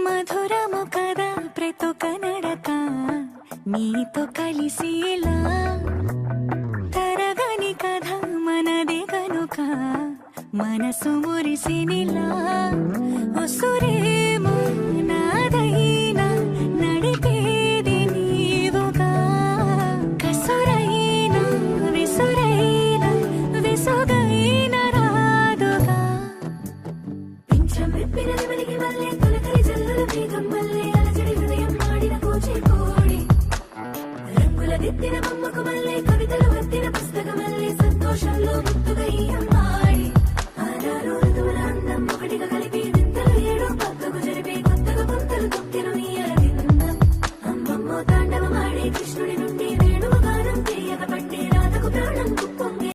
మధురము కదా ప్రతొక నడక నీతో కలిసేలా తరగని కథ మనదే కనుక మనసు మురిసినిలా ఉసురేమో నాదైనా నడిపేది నీవుగా కసురైనా విసురైనా విసుగైన రాదుగా పింఛం విప్పినది వెలిగి వల్లే తొలకరి జల్లుల మేఘం వల్లే అలజడి హృదయం ఆడిన కూచిపూడి రంగుల దిద్దిన బొమ్మకు మల్లే కవితలు వత్తిన పుస్తకం వల్లే సంతోషంలో